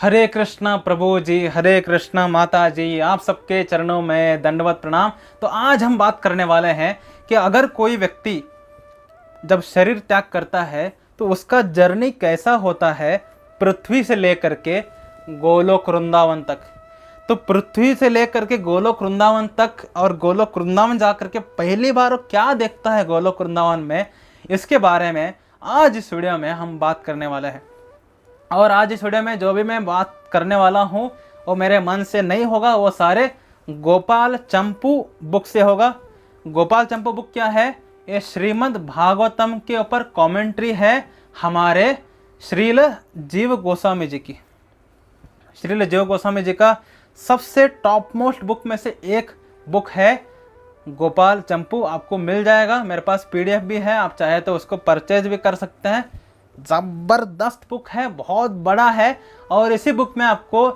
हरे कृष्णा प्रभु जी, हरे कृष्णा माता जी, आप सबके चरणों में दंडवत प्रणाम। तो आज हम बात करने वाले हैं कि अगर कोई व्यक्ति जब शरीर त्याग करता है तो उसका जर्नी कैसा होता है पृथ्वी से लेकर के गोलोक वृंदावन तक। तो पृथ्वी से लेकर के गोलोक वृंदावन तक और गोलोक वृंदावन जाकर के पहली बार वो क्या देखता है गोलोक वृंदावन में, इसके बारे में आज इस वीडियो में हम बात करने वाले हैं। और आज इस वीडियो में जो भी मैं बात करने वाला हूँ वो मेरे मन से नहीं होगा, वो सारे गोपाल चंपू बुक से होगा। गोपाल चंपू बुक क्या है? ये श्रीमद् भागवतम के ऊपर कमेंट्री है हमारे श्रील जीव गोस्वामी जी की। श्रील जीव गोस्वामी जी का सबसे टॉप मोस्ट बुक में से एक बुक है गोपाल चंपू। आपको मिल जाएगा, मेरे पास पीडीएफ भी है, आप चाहे तो उसको परचेज भी कर सकते हैं। ज़बरदस्त बुक है, बहुत बड़ा है। और इसी बुक में आपको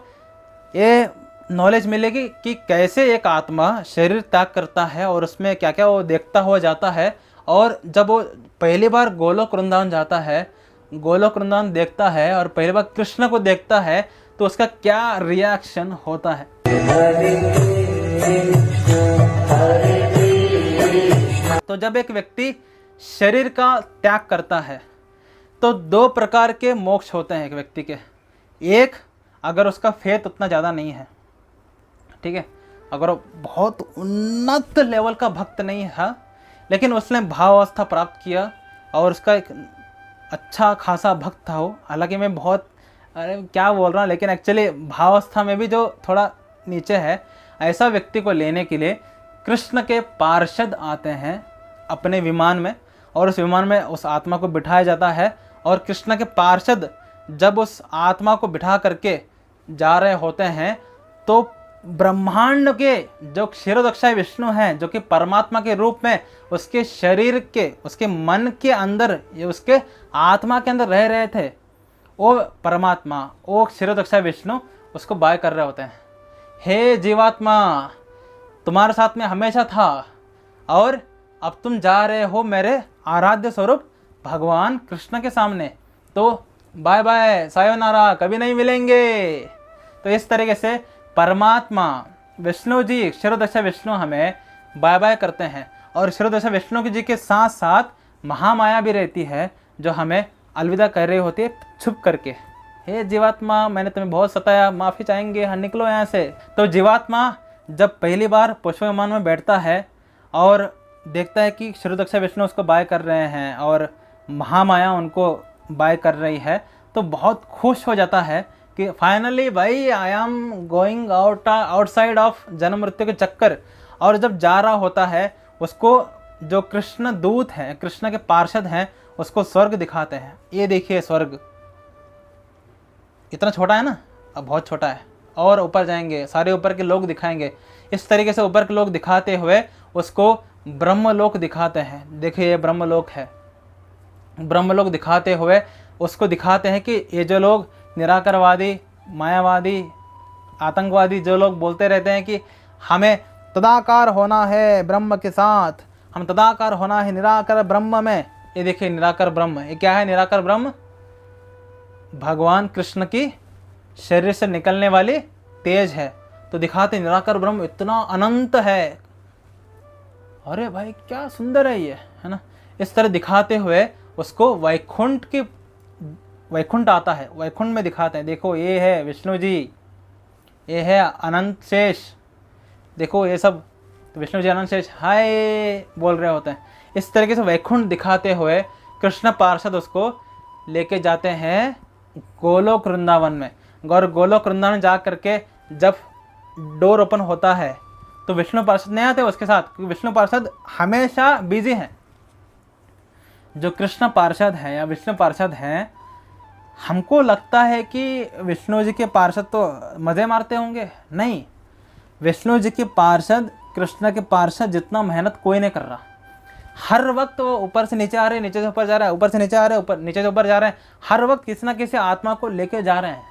ये नॉलेज मिलेगी कि कैसे एक आत्मा शरीर त्याग करता है और उसमें क्या क्या वो देखता हुआ जाता है। और जब वो पहली बार गोलोक वृंदावन जाता है, गोलोक वृंदावन देखता है और पहली बार कृष्ण को देखता है तो उसका क्या रिएक्शन होता है। तो जब एक व्यक्ति शरीर का त्याग करता है तो दो प्रकार के मोक्ष होते हैं एक व्यक्ति के। एक, अगर उसका फेथ उतना ज़्यादा नहीं है, ठीक है, अगर वो बहुत उन्नत लेवल का भक्त नहीं है लेकिन उसने भावावस्था प्राप्त किया और उसका एक अच्छा खासा भक्त था वो, हालांकि मैं बहुत क्या बोल रहा हूँ लेकिन एक्चुअली भावावस्था में भी जो थोड़ा नीचे है, ऐसा व्यक्ति को लेने के लिए कृष्ण के पार्षद आते हैं अपने विमान में और उस विमान में उस आत्मा को बिठाया जाता है। और कृष्ण के पार्षद जब उस आत्मा को बिठा करके जा रहे होते हैं तो ब्रह्मांड के जो क्षीरोदक्षाय विष्णु हैं, जो कि परमात्मा के रूप में उसके शरीर के, उसके मन के अंदर, ये उसके आत्मा के अंदर रह रहे थे, वो परमात्मा, वो क्षीरोदक्षाय विष्णु उसको बाय कर रहे होते हैं। हे जीवात्मा, तुम्हारे साथ में हमेशा था और अब तुम जा रहे हो मेरे आराध्य स्वरूप भगवान कृष्ण के सामने, तो बाय बाय, सायोनारा, कभी नहीं मिलेंगे। तो इस तरीके से परमात्मा विष्णु जी, क्षीरोदक्षाय विष्णु हमें बाय बाय करते हैं। और क्षीरोदक्षाय विष्णु जी के साथ साथ महामाया भी रहती है जो हमें अलविदा कर रही होती है छुप करके। हे जीवात्मा, मैंने तुम्हें बहुत सताया, माफ़ी चाहेंगे, हाँ निकलो यहाँ से। तो जीवात्मा जब पहली बार पुष्प विमान में बैठता है और देखता है कि क्षीरोदक्षाय विष्णु उसको बाय कर रहे हैं और महामाया उनको बाय कर रही है, तो बहुत खुश हो जाता है कि फाइनली भाई I am going outside of जन्म मृत्यु के चक्कर। और जब जा रहा होता है उसको जो कृष्ण दूत हैं, कृष्ण के पार्षद हैं, उसको स्वर्ग दिखाते हैं। ये देखिए स्वर्ग इतना छोटा है ना, अब बहुत छोटा है, और ऊपर जाएंगे सारे ऊपर के लोग दिखाएंगे। इस तरीके से ऊपर के लोग दिखाते हुए उसको ब्रह्मलोक दिखाते हैं। देखिए ये ब्रह्मलोक है। ब्रह्मलोक दिखाते हुए उसको दिखाते हैं कि ये जो लोग निराकारवादी, मायावादी, आतंकवादी जो लोग बोलते रहते हैं कि हमें तदाकार होना है ब्रह्म के साथ, हम तदाकार होना है निराकार ब्रह्म में, ये देखिए निराकार ब्रह्म, ये क्या है निराकार ब्रह्म? भगवान कृष्ण की शरीर से निकलने वाली तेज है। तो दिखाते निराकार ब्रह्म इतना अनंत है, अरे भाई क्या सुंदर है ये, है ना। इस तरह दिखाते हुए उसको वैकुंठ आता है, वैकुंठ में दिखाते हैं। देखो ये है विष्णु जी, ये है अनंत शेष, देखो ये सब, तो विष्णु जी अनंत शेष हाय बोल रहे होते हैं। इस तरीके से वैकुंठ दिखाते हुए कृष्ण पार्षद उसको लेके जाते हैं गोलोक वृंदावन में। और गोलोक वृंदावन जा करके जब डोर ओपन होता है तो विष्णु पार्षद नहीं आते उसके साथ, क्योंकि विष्णु पार्षद हमेशा बिजी हैं। जो कृष्ण पार्षद हैं या विष्णु पार्षद हैं, हमको लगता है कि विष्णु जी के पार्षद तो मज़े मारते होंगे, नहीं, विष्णु जी के पार्षद, कृष्ण के पार्षद जितना मेहनत कोई नहीं कर रहा। हर वक्त वो ऊपर से नीचे आ रहे हैं, नीचे से ऊपर जा रहा है, ऊपर से नीचे आ रहे हैं, ऊपर नीचे से ऊपर जा रहे हैं, हर वक्त किसी ना किसी आत्मा को लेके जा रहे हैं।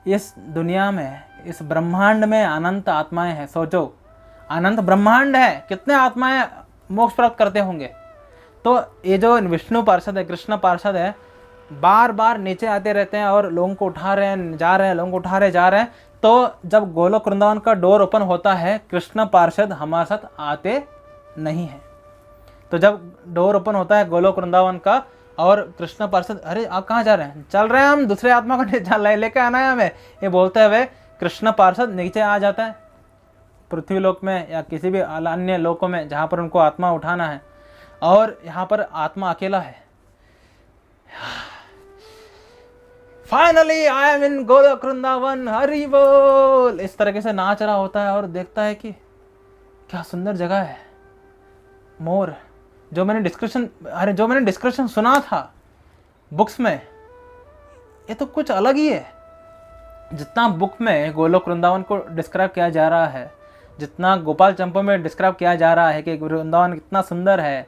इस दुनिया में, इस ब्रह्मांड में अनंत आत्माएं हैं। सोचो, अनंत ब्रह्मांड है, कितने आत्माएं मोक्ष प्राप्त करते होंगे। तो ये जो विष्णु पार्षद है, कृष्ण पार्षद है, बार बार नीचे आते रहते हैं और लोगों को उठा रहे हैं, जा रहे हैं, लोगों को उठा रहे जा रहे हैं। तो जब गोलोक वृंदावन का डोर ओपन होता है, कृष्ण पार्षद हमारे साथ आते नहीं हैं। तो जब डोर ओपन होता है गोलोक वृंदावन का और कृष्ण पार्षद, अरे आप कहाँ जा रहे हैं? चल रहे हैं हम दूसरे आत्मा को लेके आना है हमें, ये बोलते हुए कृष्ण पार्षद नीचे आ जाता है पृथ्वी लोक में या किसी भी अन्य लोकों में जहाँ पर उनको आत्मा उठाना है, और यहाँ पर आत्मा अकेला है। फाइनली आई एम इन गोलोक वृंदावन, हरि बोल, इस तरीके से नाच रहा होता है और देखता है कि क्या सुंदर जगह है। मोर, जो मैंने डिस्क्रिप्शन सुना था बुक्स में, ये तो कुछ अलग ही है। जितना बुक में गोलोक वृंदावन को डिस्क्राइब किया जा रहा है, जितना गोपाल चंपू में डिस्क्राइब किया जा रहा है कि वृंदावन कितना सुंदर है,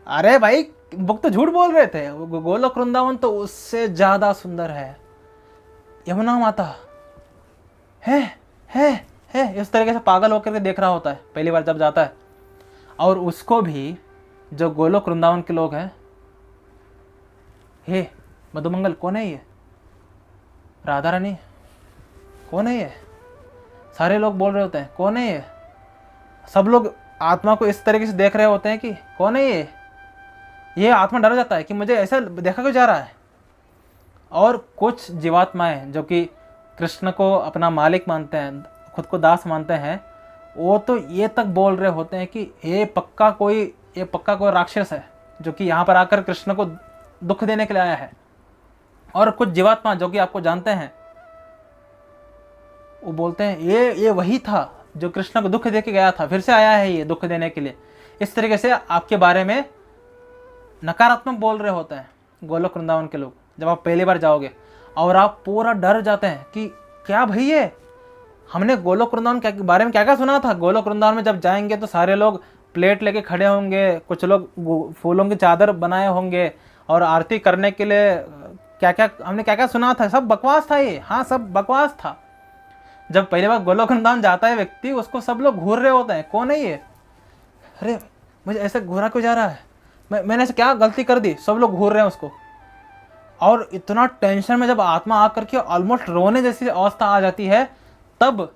अरे भाई बुक तो झूठ बोल रहे थे। गोलोक वृंदावन तो उससे ज्यादा सुंदर है। यमुना माता है इस तरीके से पागल होकर के देख रहा होता है पहली बार जब जाता है। और उसको भी जो गोलोक वृंदावन के लोग हैं, हे मधुमंगल कौन है ये, राधा रानी कौन है ये, सारे लोग बोल रहे होते हैं कौन है ये। सब लोग आत्मा को इस तरीके से देख रहे होते हैं कि कौन है ये आत्मा डर जाता है कि मुझे ऐसा देखा क्यों जा रहा है। और कुछ जीवात्माएं जो कि कृष्ण को अपना मालिक मानते हैं, खुद को दास मानते हैं, वो तो ये तक बोल रहे होते हैं कि ये पक्का कोई राक्षस है जो कि यहाँ पर आकर कृष्ण को दुख देने के लिए आया है। और कुछ जीवात्मा जो कि आपको जानते हैं, वो बोलते हैं ये वही था जो कृष्ण को दुख दे के गया था, फिर से आया है ये दुख देने के लिए। इस तरीके से आपके बारे में नकारात्मक बोल रहे होते हैं गोलोक वृंदावन के लोग जब आप पहली बार जाओगे। और आप पूरा डर जाते हैं कि क्या भाई ये, हमने गोलोक वृंदावन के बारे में क्या क्या सुना था। गोलोक वृंदावन में जब जाएंगे तो सारे लोग प्लेट लेके खड़े होंगे, कुछ लोग फूलों की चादर बनाए होंगे और आरती करने के लिए हमने क्या क्या सुना था। सब बकवास था ये, हाँ सब बकवास था। जब पहली बार गोलोक वृंदावन जाता है व्यक्ति, उसको सब लोग घूर रहे होते हैं, कौन है ये, अरे मुझे ऐसे घूरा क्यों जा रहा है, मैंने ऐसे क्या गलती कर दी, सब लोग घूर रहे हैं उसको। और इतना टेंशन में जब आत्मा आकर के ऑलमोस्ट रोने जैसी अवस्था आ जाती है, तब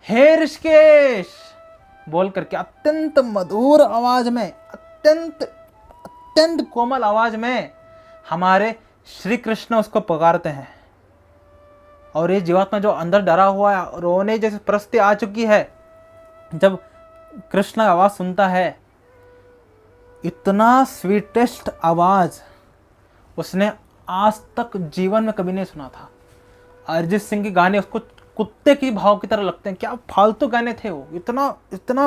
हे ऋषिकेश बोल करके अत्यंत मधुर आवाज में, अत्यंत कोमल आवाज में हमारे श्री कृष्ण उसको पुकारते हैं। और ये जीवात्मा जो अंदर डरा हुआ है, रोने जैसी परिस्थिति आ चुकी है, जब कृष्ण आवाज सुनता है, इतना स्वीटेस्ट आवाज उसने आज तक जीवन में कभी नहीं सुना था। अरिजीत सिंह के गाने उसको कुत्ते की भाव की तरह लगते हैं, क्या फालतू गाने थे वो, इतना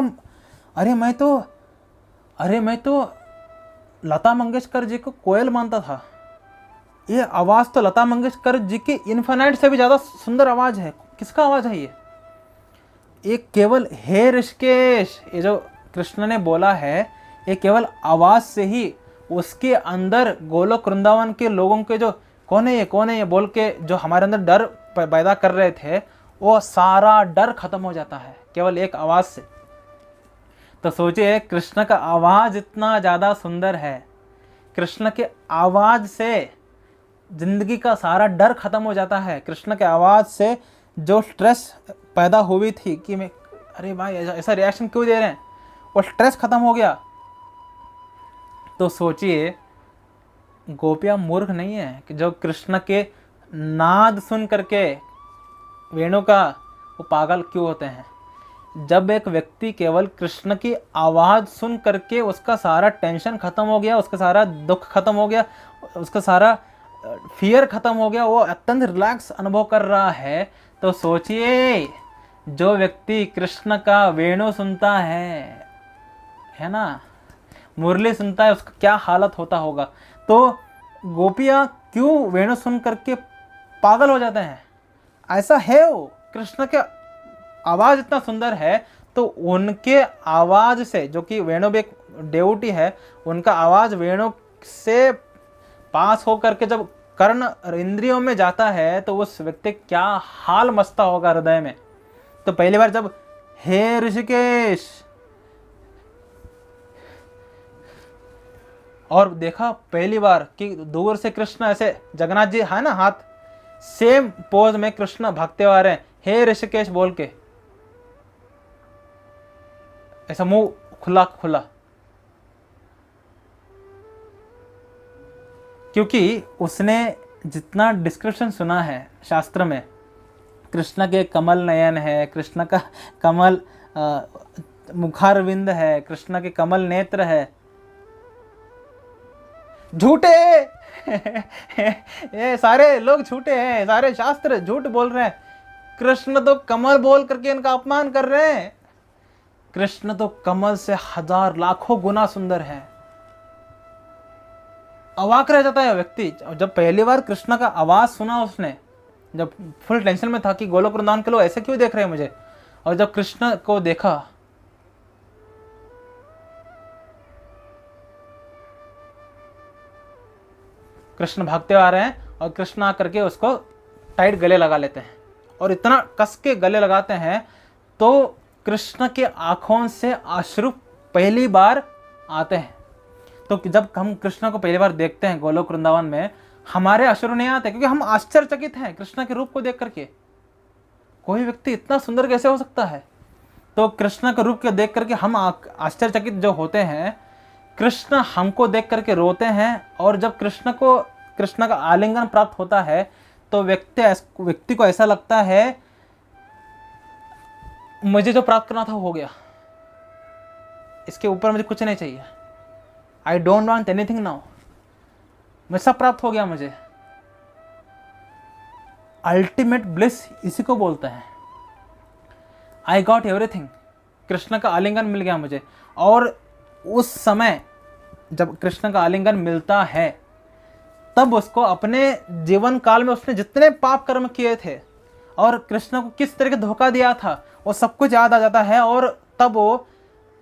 अरे मैं तो लता मंगेशकर जी को कोयल मानता था। ये आवाज़ तो लता मंगेशकर जी की इन्फिनाइट से भी ज़्यादा सुंदर आवाज़ है। किसका आवाज़ है ये केवल हे ऋषिकेश, ये जो कृष्ण ने बोला है, ये केवल आवाज़ से ही उसके अंदर गोलोक वृंदावन के लोगों के जो कौन है ये बोल के जो हमारे अंदर डर पैदा कर रहे थे, वो सारा डर खत्म हो जाता है केवल एक आवाज़ से। तो सोचिए, कृष्ण का आवाज़ इतना ज़्यादा सुंदर है, कृष्ण के आवाज़ से जिंदगी का सारा डर खत्म हो जाता है। कृष्ण के आवाज़ से जो स्ट्रेस पैदा हुई थी कि मैं अरे भाई ऐसा रिएक्शन क्यों दे रहे हैं, वो स्ट्रेस खत्म हो गया। तो सोचिए, गोपियाँ मूर्ख नहीं है कि जो कृष्ण के नाद सुन करके वेणु का वो पागल क्यों होते हैं। जब एक व्यक्ति केवल कृष्ण की आवाज़ सुन करके उसका सारा टेंशन खत्म हो गया, उसका सारा दुख खत्म हो गया, उसका सारा फियर खत्म हो गया, वो अत्यंत रिलैक्स अनुभव कर रहा है, तो सोचिए जो व्यक्ति कृष्ण का वेणु सुनता है ना, मुरली सुनता है, उसका क्या हालत होता होगा। तो गोपियाँ क्यों वेणु सुन करके पागल हो जाते हैं, ऐसा है वो कृष्ण के आवाज़ इतना सुंदर है, तो उनके आवाज़ से, जो कि वेणु भी एक डेवटी है, उनका आवाज़ वेणु से पास होकर के जब कर्ण इंद्रियों में जाता है, तो उस व्यक्ति क्या हाल मचता होगा हृदय में। तो पहली बार जब हे ऋषिकेश और देखा पहली बार कि दूर से कृष्ण ऐसे, जगन्नाथ जी है ना, हाथ सेम पोज में कृष्ण भागते हुए आ रहे हैं, हे ऋषिकेश बोल के, ऐसा मुंह खुला खुला। क्योंकि उसने जितना डिस्क्रिप्शन सुना है शास्त्र में, कृष्ण के कमल नयन है, कृष्ण का कमल मुखारविंद है, कृष्ण के कमल नेत्र है, झूठे ये सारे लोग झूठे हैं, सारे शास्त्र झूठ बोल रहे हैं। कृष्ण तो कमल बोल करके इनका अपमान कर रहे हैं। कृष्ण तो कमल से हजार लाखों गुना सुंदर है। अवाक रह जाता है व्यक्ति जब पहली बार कृष्ण का आवाज सुना उसने, जब फुल टेंशन में था कि गोलोक वृंदावन के लोग ऐसे क्यों देख रहे हैं मुझे, और जब कृष्ण को देखा, कृष्ण भागते आ रहे हैं और कृष्ण आकर के उसको टाइट गले लगा लेते हैं, और इतना कस के गले लगाते हैं तो कृष्ण के आंखों से अश्रु पहली बार आते हैं। तो जब हम कृष्ण को पहली बार देखते हैं गोलोक वृंदावन में, हमारे अश्रु नहीं आते, क्योंकि हम आश्चर्यचकित हैं कृष्ण के रूप को देख करके। कोई व्यक्ति इतना सुंदर कैसे हो सकता है? तो कृष्ण के रूप को देख करके हम आश्चर्यचकित जो होते हैं, कृष्ण हमको देख करके रोते हैं। और जब कृष्ण का आलिंगन प्राप्त होता है तो व्यक्ति को ऐसा लगता है मुझे जो प्राप्त करना था वो हो गया, इसके ऊपर मुझे कुछ नहीं चाहिए, I don't want anything now, मुझे सब प्राप्त हो गया मुझे। अल्टीमेट ब्लिस इसी को बोलते हैं, आई गॉट एवरीथिंग, कृष्ण का आलिंगन मिल गया मुझे। और उस समय जब कृष्ण का आलिंगन मिलता है तब उसको अपने जीवन काल में उसने जितने पाप कर्म किए थे और कृष्ण को किस तरह का धोखा दिया था वो सब कुछ याद आ जाता है। और तब वो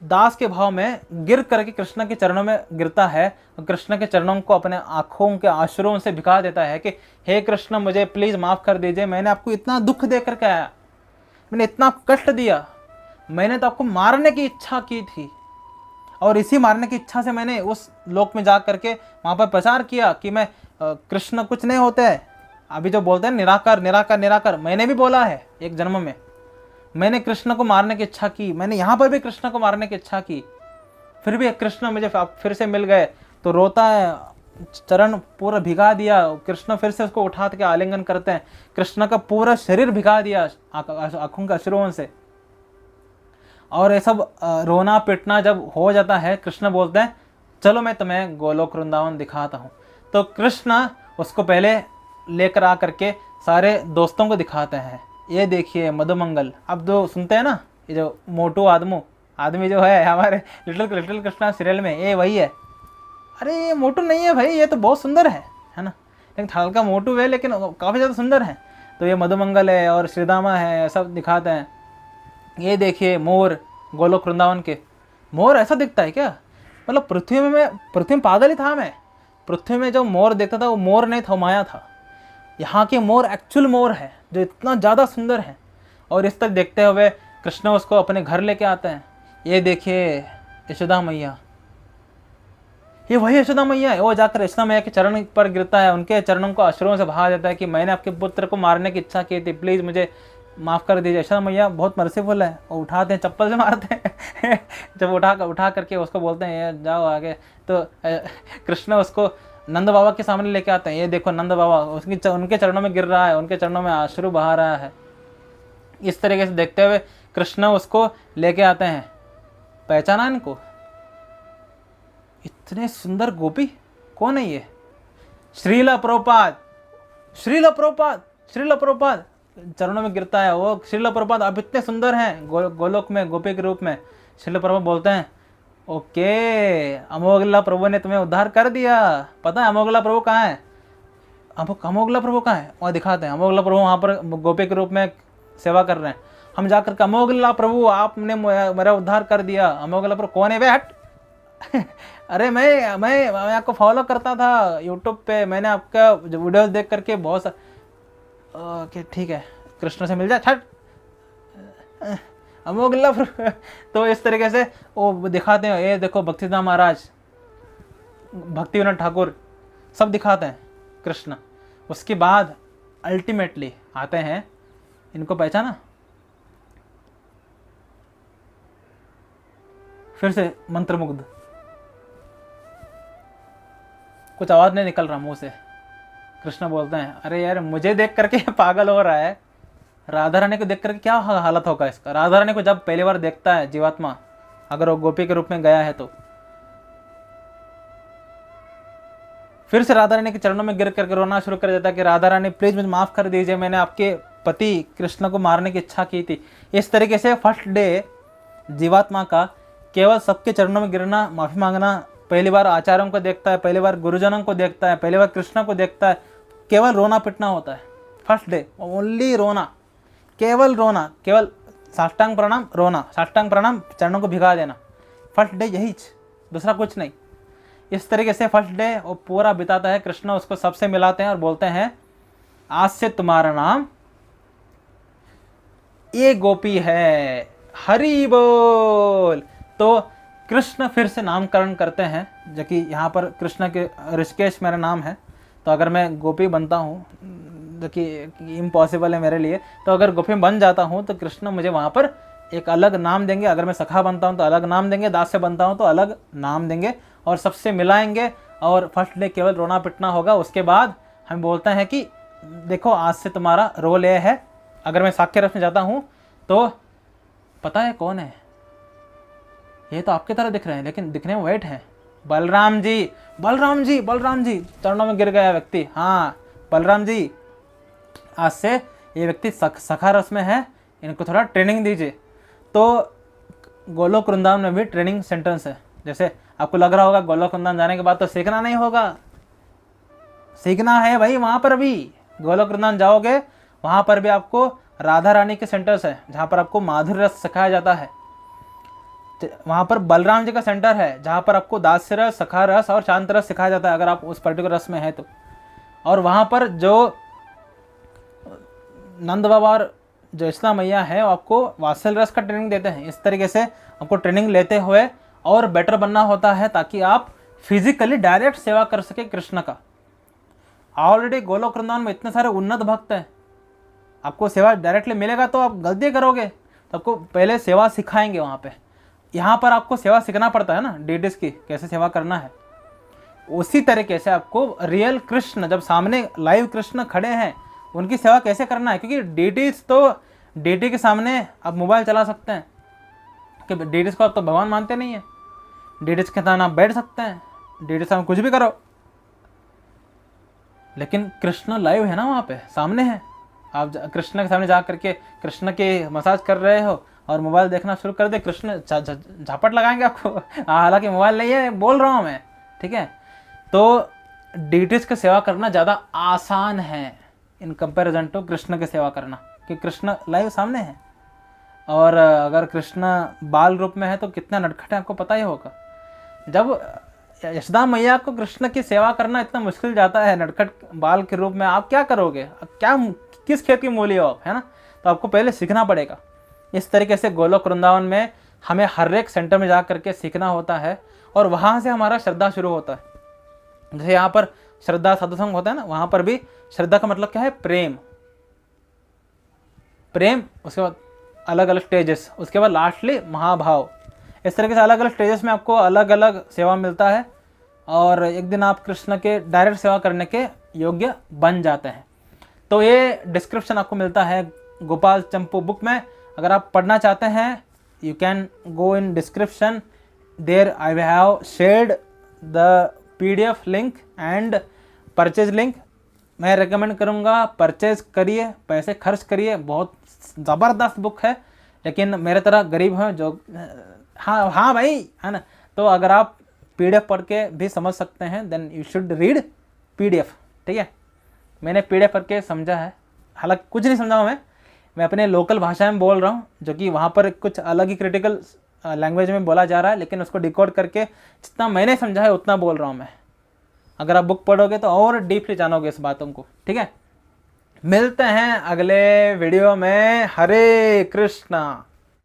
दास के भाव में गिर करके कृष्ण के चरणों में गिरता है, कृष्ण के चरणों को अपने आंखों के आंसुओं से भिगा देता है कि हे कृष्ण मुझे प्लीज माफ कर दीजिए, मैंने आपको इतना दुख दे करके आया, मैंने इतना कष्ट दिया, मैंने तो आपको मारने की इच्छा की थी, और इसी मारने की इच्छा से मैंने उस लोक में जा करके वहाँ पर प्रचार किया कि मैं कृष्ण कुछ नहीं होते हैं। अभी जो बोलते हैं निराकार निराकार निराकार, मैंने भी बोला है एक जन्म में, मैंने कृष्ण को मारने की इच्छा की, मैंने यहाँ पर भी कृष्ण को मारने की इच्छा की, फिर भी कृष्ण मुझे फिर से मिल गए। तो रोता है, चरण पूरा भिगा दिया, कृष्ण फिर से उसको उठा के आलिंगन करते हैं, कृष्ण का पूरा शरीर भिगा दिया आंखों के अश्रुओं से। और ये सब रोना पिटना जब हो जाता है, कृष्ण बोलते हैं चलो मैं तुम्हें गोलोक वृंदावन दिखाता हूँ। तो कृष्ण उसको पहले लेकर आ करके सारे दोस्तों को दिखाते हैं, ये देखिए मधुमंगल। अब जो सुनते हैं ना, ये जो मोटू आदमी जो है हमारे लिटिल कृष्णा सीरियल में, ये वही है। अरे ये मोटू नहीं है भाई, ये तो बहुत सुंदर है ना, लेकिन हल्का मोटू है लेकिन काफ़ी ज़्यादा सुंदर है। तो ये मधुमंगल है और श्रीदामा है, सब दिखाते हैं। ये देखिए मोर, गोलोक वृंदावन के मोर ऐसा दिखता है क्या? मतलब पृथ्वी में पागल ही था मैं। पृथ्वी में जो मोर देखता था वो मोर नहीं था, माया था। यहाँ के मोर एक्चुअल मोर है जो इतना ज़्यादा सुंदर है। और इस तक देखते हुए कृष्ण उसको अपने घर लेके आते हैं। ये देखिए यशोदा मैया, ये वही यशोदा मैया है। वो जाकर यशोदा मैया के चरण पर गिरता है, उनके चरणों को अश्रुओं से बहा देता है कि मैंने आपके पुत्र को मारने की इच्छा की थी, प्लीज़ मुझे माफ़ कर दीजिए। यशोदा मैया बहुत मर्सीफुल है, वो उठाते हैं, चप्पल से मारते हैं जब उठा करके उसको बोलते हैं ये जाओ आगे। तो कृष्ण उसको नंद बाबा के सामने लेके आते हैं। ये देखो नंद बाबा उनके चरणों में गिर रहा है, उनके चरणों में अश्रु बहा रहा है। इस तरीके से देखते हुए कृष्ण उसको लेके आते हैं। पहचाना इनको? इतने सुंदर गोपी कौन है ये? श्रील प्रभुपाद चरणों में गिरता है वो। श्रील प्रभुपाद आप इतने सुंदर हैं गोलोक में गोपी के रूप में। श्रील प्रभुपाद बोलते हैं ओके, अमोघला प्रभु ने तुम्हें उद्धार कर दिया। पता है अमोघला प्रभु कहाँ है? अमोघला प्रभु कहाँ है? वहाँ दिखाते हैं अमोघला प्रभु वहाँ पर गोपी के रूप में सेवा कर रहे हैं। हम जाकर के अमोघला प्रभु आपने मेरा उद्धार कर दिया। अमोघला प्रभु कौन है बे? हट अरे मैं आपको फॉलो करता था यूट्यूब पे, मैंने आपका वीडियोस देख करके बहुत ओके ठीक है, कृष्ण से मिल जाए छट अमोघला प्रभु। तो इस तरीके से वो दिखाते हैं। ये देखो भक्तिदाम महाराज, भक्ति विनोद ठाकुर सब दिखाते हैं कृष्ण। उसके बाद अल्टीमेटली आते हैं, इनको पहचाना, फिर से मंत्रमुग्ध, कुछ आवाज नहीं निकल रहा मुंह से। कृष्ण बोलते हैं अरे यार मुझे देख करके पागल हो रहा है, राधा रानी को देख करके क्या हालत होगा इसका। राधा रानी को जब पहली बार देखता है जीवात्मा, अगर वो गोपी के रूप में गया है तो फिर से राधा रानी के चरणों में गिर करके रोना शुरू कर देता है कि राधा रानी प्लीज मुझे माफ कर दीजिए, मैंने आपके पति कृष्ण को मारने की इच्छा की थी। इस तरीके से फर्स्ट डे जीवात्मा का केवल सबके चरणों में गिरना, माफी मांगना, पहली बार आचार्यों को देखता है, पहली बार गुरुजनों को देखता है, पहली बार कृष्ण को देखता है, केवल रोना पिटना होता है फर्स्ट डे, ओनली रोना, केवल रोना, केवल साष्टांग प्रणाम रोना, साष्टांग प्रणाम चरणों को भिगा देना, फर्स्ट डे यही, दूसरा कुछ नहीं। इस तरीके से फर्स्ट डे वो पूरा बिताता है। कृष्ण उसको सबसे मिलाते हैं और बोलते हैं आज से तुम्हारा नाम ये गोपी है, हरि बोल। तो कृष्ण फिर से नामकरण करते हैं, जो कि यहाँ पर कृष्ण के ऋषिकेश मेरा नाम है, तो अगर मैं गोपी बनता हूँ, जो कि इम्पॉसिबल है मेरे लिए, तो अगर गोपी बन जाता हूँ तो कृष्ण मुझे वहाँ पर एक अलग नाम देंगे। अगर मैं सखा बनता हूँ तो अलग नाम देंगे, दास से बनता हूँ तो अलग नाम देंगे और सबसे मिलाएंगे। और फर्स्ट डे केवल रोना पिटना होगा। उसके बाद हम बोलते हैं कि देखो आज से तुम्हारा रोल ये है। अगर मैं साक्य रस में जाता हूँ तो पता है कौन है, ये तो आपकी तरह दिख रहे हैं लेकिन दिखने में वेट है, बलराम जी, बलराम जी, बलराम जी। चरणों में गिर गया व्यक्ति, हाँ बलराम जी, आज से ये व्यक्ति सखा रस में है, इनको थोड़ा ट्रेनिंग दीजिए। तो गोलोक वृंदावन में भी ट्रेनिंग सेंटर्स है। जैसे आपको लग रहा होगा गोलोक वृंदावन जाने के बाद तो सीखना नहीं होगा, सीखना है भाई। वहाँ पर भी गोलोक वृंदावन जाओगे, वहाँ पर भी आपको राधा रानी के सेंटर्स है जहाँ पर आपको माधुर्य रस सिखाया जाता है। वहाँ पर बलराम जी का सेंटर है जहाँ पर आपको दास्य रस, सखा रस और शांत रस सिखाया जाता है अगर आप उस पर्टिकुलर रस में है तो। और वहाँ पर जो नंद बाबा और जो इस्लाम मैया है वो आपको वात्सल रस का ट्रेनिंग देते हैं। इस तरीके से आपको ट्रेनिंग लेते हुए और बेटर बनना होता है ताकि आप फिजिकली डायरेक्ट सेवा कर सके कृष्ण का। ऑलरेडी गोलोक वृंदावन में इतने सारे उन्नत भक्त हैं, आपको सेवा डायरेक्टली मिलेगा तो आप गलती करोगे, तो आपको पहले सेवा सिखाएंगे वहाँ पे। यहाँ पर आपको सेवा सीखना पड़ता है ना, डीडीज की कैसे सेवा करना है। उसी तरीके से आपको रियल कृष्ण जब सामने लाइव कृष्ण खड़े हैं उनकी सेवा कैसे करना है, क्योंकि डीडीज तो डीडी के सामने आप मोबाइल चला सकते हैं कि डीडीज को आप तो भगवान मानते नहीं है, डीडीज के सामने आप बैठ सकते हैं, डीडीज सामने कुछ भी करो, लेकिन कृष्ण लाइव है ना, वहाँ पे सामने है। आप कृष्ण के सामने जा करके कृष्ण के मसाज कर रहे हो और मोबाइल देखना शुरू कर दे, कृष्ण झापट लगाएंगे आपको। हालांकि मोबाइल नहीं है, बोल रहा हूँ मैं, ठीक है। तो डीटीज की सेवा करना ज़्यादा आसान है इन कंपैरिजन टू कृष्ण की सेवा करना, कि कृष्ण लाइव सामने है। और अगर कृष्ण बाल रूप में है तो कितना नटखट है आपको पता ही होगा। जब यशोदा मैया को कृष्ण की सेवा करना इतना मुश्किल जाता है नटखट बाल के रूप में, आप क्या करोगे, क्या किस खेत की मूली हो आप, है ना। तो आपको पहले सीखना पड़ेगा। इस तरीके से गोलोक वृंदावन में हमें हर एक सेंटर में जा करके सीखना होता है और वहाँ से हमारा श्रद्धा शुरू होता है। जैसे यहाँ पर श्रद्धा साधुसंग होता है ना, वहाँ पर भी श्रद्धा का मतलब क्या है, प्रेम, प्रेम। उसके बाद अलग अलग स्टेजेस, उसके बाद लास्टली महाभाव। इस तरीके से अलग अलग स्टेजेस में आपको अलग अलग सेवा मिलता है और एक दिन आप कृष्ण के डायरेक्ट सेवा करने के योग्य बन जाते हैं। तो ये डिस्क्रिप्शन आपको मिलता है गोपाल चंपू बुक में। अगर आप पढ़ना चाहते हैं you can go in description, there I have shared the PDF link and purchase link. मैं रेकमेंड करूँगा परचेज करिए, पैसे खर्च करिए, बहुत ज़बरदस्त बुक है। लेकिन मेरे तरह गरीब हैं जो, हाँ भाई, है ना, तो अगर आप PDF पढ़ के भी समझ सकते हैं then you should read PDF, ठीक है। मैंने PDF पढ़ के समझा है, हालांकि कुछ नहीं समझा मैं अपने लोकल भाषा में बोल रहा हूँ, जो कि वहाँ पर कुछ अलग ही क्रिटिकल लैंग्वेज में बोला जा रहा है, लेकिन उसको डिकोड करके जितना मैंने समझा है उतना बोल रहा हूँ मैं। अगर आप बुक पढ़ोगे तो और डीपली जानोगे इस बातों को, ठीक है। मिलते हैं अगले वीडियो में। हरे कृष्णा।